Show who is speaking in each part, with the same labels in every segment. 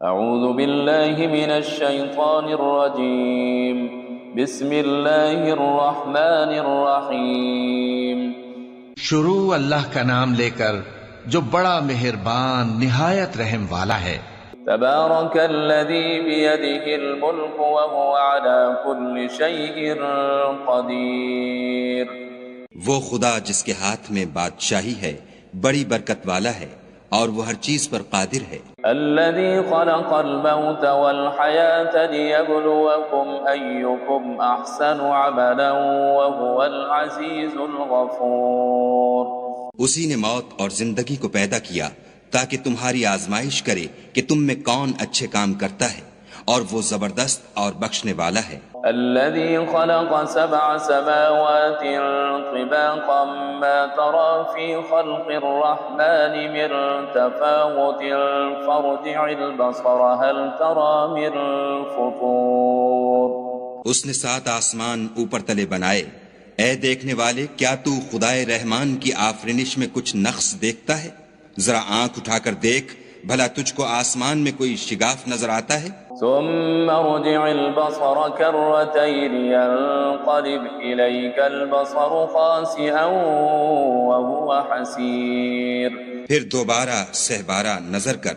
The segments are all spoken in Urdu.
Speaker 1: اعوذ باللہ من الشیطان الرجیم بسم اللہ الرحمن الرحیم
Speaker 2: شروع اللہ کا نام لے کر جو بڑا مہربان نہایت رحم والا ہے۔
Speaker 1: تبارک الذی بیدہ الملک وهو علی کل شیء قدیر،
Speaker 3: وہ خدا جس کے ہاتھ میں بادشاہی ہے بڑی برکت والا ہے اور وہ ہر چیز پر قادر ہے۔
Speaker 1: الذي خلق الموت والحياة ليبلوكم أيكم أحسن عملا وهو العزيز الغفور۔
Speaker 3: اسی نے موت اور زندگی کو پیدا کیا تاکہ تمہاری آزمائش کرے کہ تم میں کون اچھے کام کرتا ہے، اور وہ زبردست اور بخشنے والا ہے۔
Speaker 1: الذي خلق 7 سماوات طباقا ما ترى في خلق الرحمن من تفاوت فارجع البصر هل ترى من فطور۔
Speaker 3: اس نے 7 آسمان اوپر تلے بنائے، اے دیکھنے والے کیا تو خدائے رحمان کی آفرینش میں کچھ نقص دیکھتا ہے؟ ذرا آنکھ اٹھا کر دیکھ، بھلا تجھ کو آسمان میں کوئی شگاف نظر آتا ہے؟
Speaker 1: ثم ارجع البصر كرتين ينقلب إليك البصر خاسئا وهو حسير۔
Speaker 3: پھر دوبارہ سہبارہ نظر کر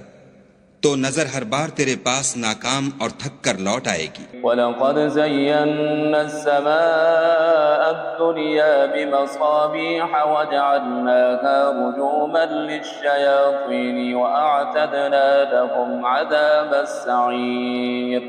Speaker 3: تو نظر ہر بار تیرے پاس ناکام اور تھک کر لوٹ آئے گی۔
Speaker 1: وَلَقَدْ زَيَّنَّا السَّمَاءَ الدُّنْيَا بِمَصَابِيحَ وَجَعَلْنَاهَا رُجُومًا لِلشَّيَاطِينِ وَأَعْتَدْنَا لَهُمْ عَذَابَ السَّعِيرِ۔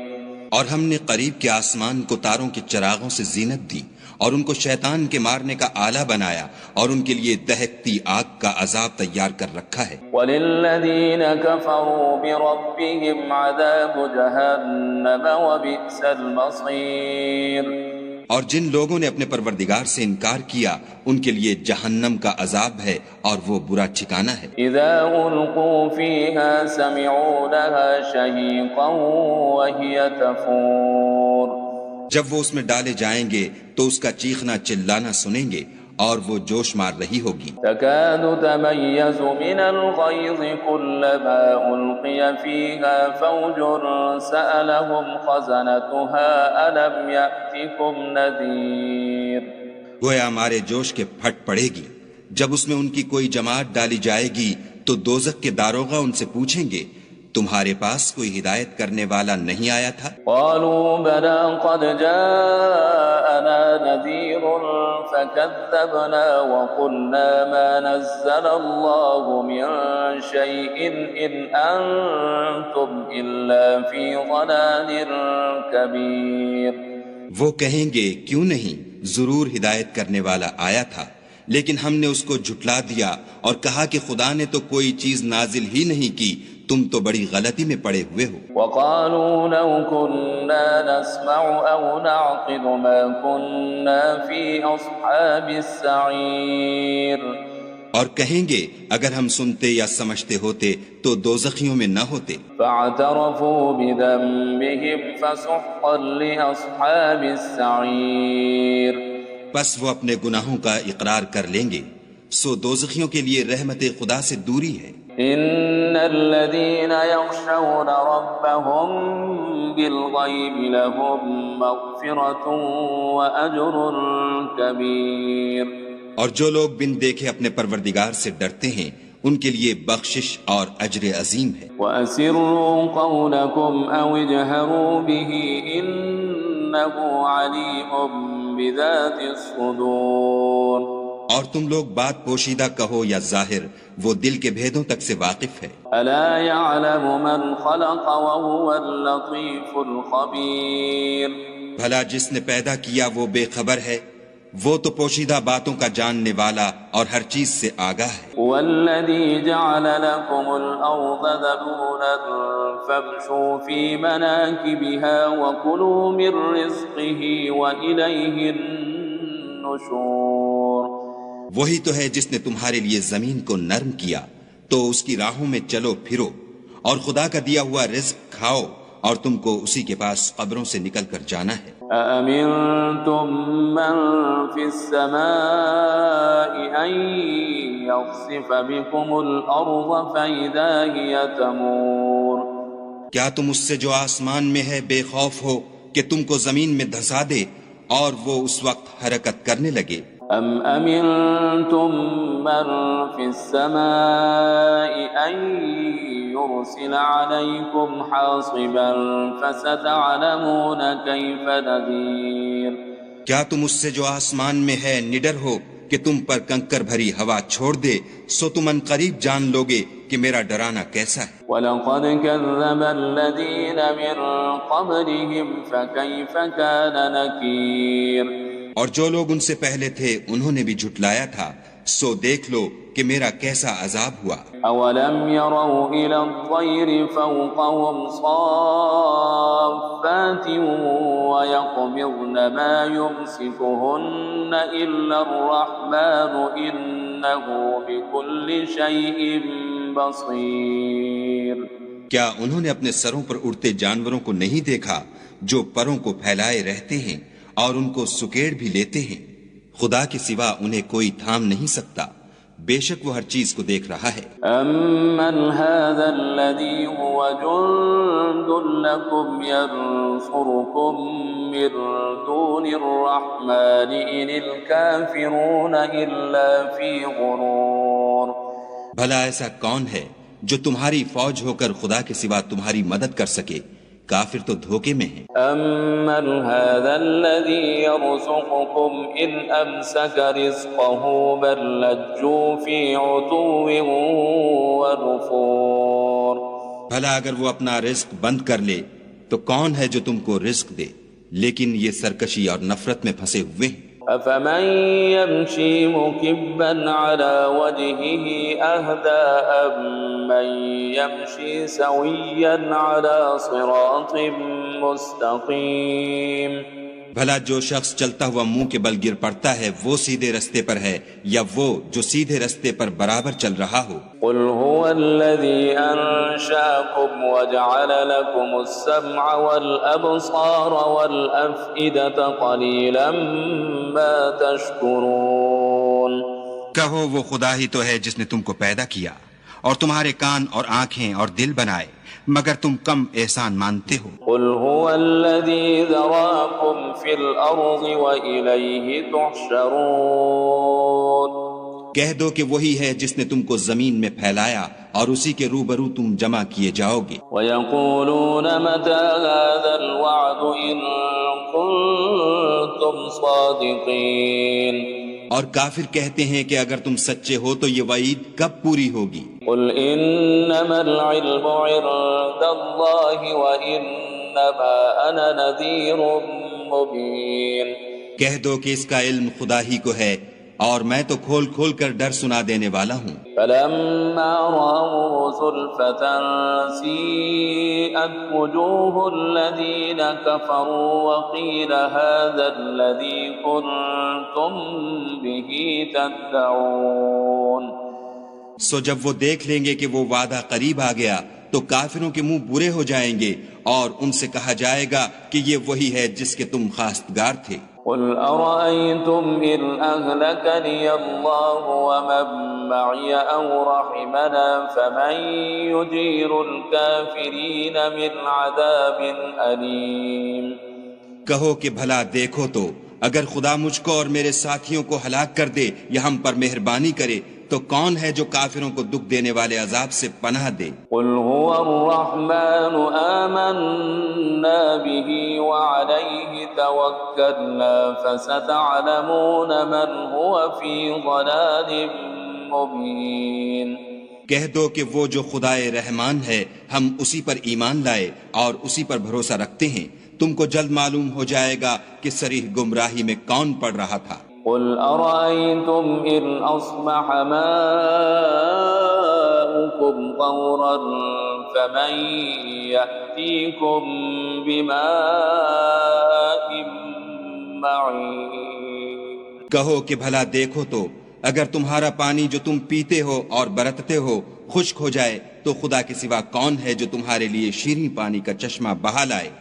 Speaker 3: اور ہم نے قریب کے آسمان کو تاروں کے چراغوں سے زینت دی اور ان کو شیطان کے مارنے کا آلہ بنایا اور ان کے لیے دہکتی آگ کا عذاب تیار کر رکھا ہے۔
Speaker 1: وَلِلَّذِينَ كَفَرُوا بِرَبِّهِمْ عَذَابُ جَهَنَّمَ وَبِئْسَ الْمَصِيرُ۔
Speaker 3: اور جن لوگوں نے اپنے پروردگار سے انکار کیا ان کے لیے جہنم کا عذاب ہے اور وہ برا ٹھکانہ ہے۔
Speaker 1: اذا القوا فيها سمعوا لها شهيقا وهي تفور۔
Speaker 3: جب وہ اس میں ڈالے جائیں گے تو اس کا چیخنا چلانا سنیں گے اور وہ جوش مار رہی ہوگی۔
Speaker 1: تكاد تميز من الغيظ كلما ألقي فيها فوج سألهم خزنتها ألم يأتكم نذير۔
Speaker 3: گویا ہمارے جوش کے پھٹ پڑے گی جب اس میں ان کی کوئی جماعت ڈالی جائے گی تو دوزخ کے داروغہ ان سے پوچھیں گے تمہارے پاس کوئی ہدایت کرنے والا نہیں آیا تھا؟
Speaker 1: قالوا بلى قد جاءنا نذير فكذبنا وقلنا ما نزل الله من شيء إن أنتم إلا في ضلال كبير۔
Speaker 3: وہ کہیں گے کیوں نہیں، ضرور ہدایت کرنے والا آیا تھا، لیکن ہم نے اس کو جھٹلا دیا اور کہا کہ خدا نے تو کوئی چیز نازل ہی نہیں کی، تم تو بڑی غلطی میں پڑے ہوئے ہو۔
Speaker 1: وقالوا لو كنا نسمع أو نعقل ما كنا في أصحاب السعير۔
Speaker 3: اور کہیں گے اگر ہم سنتے یا سمجھتے ہوتے تو دوزخیوں میں نہ ہوتے۔
Speaker 1: فاعترفوا بذنبهم فسحقا لأصحاب السعير۔
Speaker 3: پس وہ اپنے گناہوں کا اقرار کر لیں گے، سو دوزخیوں کے لیے رحمت خدا سے دوری ہے۔
Speaker 1: ان الذين يخشون ربهم بالغيب لهم مغفرة واجر كبير۔
Speaker 3: اور جو لوگ بن دیکھے اپنے پروردگار سے ڈرتے ہیں ان کے لیے بخشش اور اجر عظیم ہے۔
Speaker 1: وَأَسِرُّوا قَوْلَكُمْ أَوْ اجْهَرُوا بِهِ إِنَّهُ عَلِيمٌ بِذَاتِ الصُّدُورِ۔
Speaker 3: اور تم لوگ بات پوشیدہ کہو یا ظاہر، وہ دل کے بھیدوں تک سے واقف ہے۔
Speaker 1: أَلَا يَعْلَمُ مَنْ خَلَقَ وَهُوَ اللَّطِيفُ الْخَبِيرُ۔
Speaker 3: بھلا جس نے پیدا کیا وہ بے خبر ہے، وہ تو پوشیدہ باتوں کا جاننے والا اور ہر چیز سے آگاہ ہے۔
Speaker 1: وَالَّذِي جَعَلَ لَكُمُ الْأَرْضَ ذَلُولًا فَامْشُوا فِي مَنَاكِبِهَا وَكُلُوا مِن رِّزْقِهِ وَإِلَيْهِ النُّشُورُ۔
Speaker 3: وہی تو ہے جس نے تمہارے لیے زمین کو نرم کیا تو اس کی راہوں میں چلو پھرو اور خدا کا دیا ہوا رزق کھاؤ اور تم کو اسی کے پاس قبروں سے نکل کر جانا ہے۔
Speaker 1: أَأَمِنتُم مَّن فِي السَّمَاءِ أَن يَخْسِفَ بِكُمُ الْأَرْضَ فَإِذَا هِيَ تَمُورُ۔
Speaker 3: کیا تم اس سے جو آسمان میں ہے بے خوف ہو کہ تم کو زمین میں دھسا دے اور وہ اس وقت حرکت کرنے لگے؟
Speaker 1: ام امنتم من في السماء ان يرسل عليكم حاصبا فستعلمون كيف نذير
Speaker 3: کیا تم اس سے جو آسمان میں ہے نڈر ہو کہ تم پر کنکر بھری ہوا چھوڑ دے، سو تم ان قریب جان لوگے کہ میرا ڈرانا کیسا ہے۔
Speaker 1: وَلَقَدْ كَذَّبَ الَّذِينَ مِن قَبْلِهِمْ فَكَيْفَ كَانَ نَكِيرٌ
Speaker 3: اور جو لوگ ان سے پہلے تھے انہوں نے بھی جھٹلایا تھا، سو دیکھ لو کہ میرا کیسا عذاب ہوا۔
Speaker 1: أَوَلَمْ يَرَوْا إِلَى الطَّيْرِ فَوْقَهُمْ صَافَّاتٍ وَيَقْبِضْنَ مَا يُمْسِكُهُنَّ إِلَّا الرَّحْمَنُ إِنَّهُ بِكُلِّ شَيْءٍ بَصِيرٌ
Speaker 3: کیا انہوں نے اپنے سروں پر اڑتے جانوروں کو نہیں دیکھا جو پروں کو پھیلائے رہتے ہیں اور ان کو سکیڑ بھی لیتے ہیں؟ خدا کے سوا انہیں کوئی تھام نہیں سکتا، بے شک وہ ہر چیز کو دیکھ رہا ہے۔
Speaker 1: أَمَّنْ هَذَا الَّذِي هُوَ جُنْدٌ لَكُمْ يَنْصُرُكُمْ مِنْ دُونِ الرَّحْمَنِ إِنِ الْكَافِرُونَ إِلَّا فِي غُرُورٍ
Speaker 3: بھلا ایسا کون ہے جو تمہاری فوج ہو کر خدا کے سوا تمہاری مدد کر سکے؟ کافر تو دھوکے میں ہیں۔
Speaker 1: أَمَّنْ هَذَا الَّذِي يَرْزُقُكُمْ إِنْ أَمْسَكَ رِزْقَهُ بَلْ لَجُّوا فِي عُتُوٍّ وَنُفُورٍ
Speaker 3: بھلا اگر وہ اپنا رزق بند کر لے تو کون ہے جو تم کو رزق دے؟ لیکن یہ سرکشی اور نفرت میں پھنسے ہوئے ہیں۔
Speaker 1: أَفَمَنْ يَمْشِي مُكِبًّا عَلَى وَجْهِهِ أَهْدَىٰ أَمَّنْ يَمْشِي سَوِيًّا عَلَى صِرَاطٍ مُسْتَقِيمٍ
Speaker 3: بھلا جو شخص چلتا ہوا منہ کے بل گر پڑتا ہے وہ سیدھے رستے پر ہے یا وہ جو سیدھے رستے پر برابر چل رہا ہو؟
Speaker 1: قُلْ هُوَ الَّذِي أَنشَأَكُمْ وَجَعَلَ لَكُمُ السَّمْعَ وَالْأَبْصَارَ وَالْأَفْئِدَةَ قَلِيلًا مَا تَشْكُرُونَ
Speaker 3: کہو وہ خدا ہی تو ہے جس نے تم کو پیدا کیا اور تمہارے کان اور آنکھیں اور دل بنائے، مگر تم کم احسان مانتے ہو۔
Speaker 1: قُلْ هُوَ الَّذِي ذَرَاكُمْ فِي الْأَرْضِ وَإِلَيْهِ تُحْشَرُونَ
Speaker 3: کہہ دو کہ وہی ہے جس نے تم کو زمین میں پھیلایا اور اسی کے روبرو تم جمع کیے جاؤ گے۔
Speaker 1: وَيَقُولُونَ مَتَى هَذَا الْوَعْدُ إِن كُنتُمْ صَادِقِينَ
Speaker 3: اور کافر کہتے ہیں کہ اگر تم سچے ہو تو یہ وعید کب پوری ہوگی؟
Speaker 1: قُلْ إِنَّمَا الْعِلْمُ عِندَ اللَّهِ وَإِنَّمَا أَنَا نَذِيرٌ مُبِينٌ
Speaker 3: کہہ دو کہ اس کا علم خدا ہی کو ہے اور میں تو کھول کھول کر ڈر سنا دینے والا ہوں۔
Speaker 1: فَلَمَّا رَأَوْهُ زُلْفَةً سِيئَتْ وُجُوهُ الَّذِينَ كَفَرُوا وَقِيلَ هَذَا الَّذِي كُنتُم بِهِ تَدَّعُونَ
Speaker 3: سو جب وہ دیکھ لیں گے کہ وہ وعدہ قریب آ گیا تو کافروں کے منہ برے ہو جائیں گے اور ان سے کہا جائے گا کہ یہ وہی ہے جس کے تم خواستگار تھے۔
Speaker 1: قُلْ أَرَأَيْتُمْ إِنْ أَهْلَكَنِيَ اللَّهُ وَمَن مَّعِيَ أَوْ رَحِمَنَا فَمَن يُجِيرُ الْكَافِرِينَ مِنْ عَذَابٍ أَلِيمٍ
Speaker 3: کہو کہ بھلا دیکھو تو اگر خدا مجھ کو اور میرے ساتھیوں کو ہلاک کر دے یا ہم پر مہربانی کرے تو کون ہے جو کافروں کو دکھ دینے والے عذاب سے پناہ دے؟
Speaker 1: قُلْ هُوَ الرَّحْمَنُ آمَنَّا بِهِ وَعَلَيْهِ تَوَكَّلْنَا فَسَتَعْلَمُونَ مَنْ هُوَ فِي ضَلَالٍ مُبِينٍ
Speaker 3: کہہ دو کہ وہ جو خدائے رحمان ہے ہم اسی پر ایمان لائے اور اسی پر بھروسہ رکھتے ہیں، تم کو جلد معلوم ہو جائے گا کہ صریح گمراہی میں کون پڑ رہا تھا۔
Speaker 1: قُلْ أَرَأَيْتُمْ إِنْ أَصْبَحَ مَاؤُكُمْ غَوْرًا فَمَن يَأْتِيكُم بِمَاءٍ مَّعِينٍ
Speaker 3: کہو کہ بھلا دیکھو تو اگر تمہارا پانی جو تم پیتے ہو اور برتتے ہو خشک ہو جائے تو خدا کے سوا کون ہے جو تمہارے لیے شیریں پانی کا چشمہ بہا لائے؟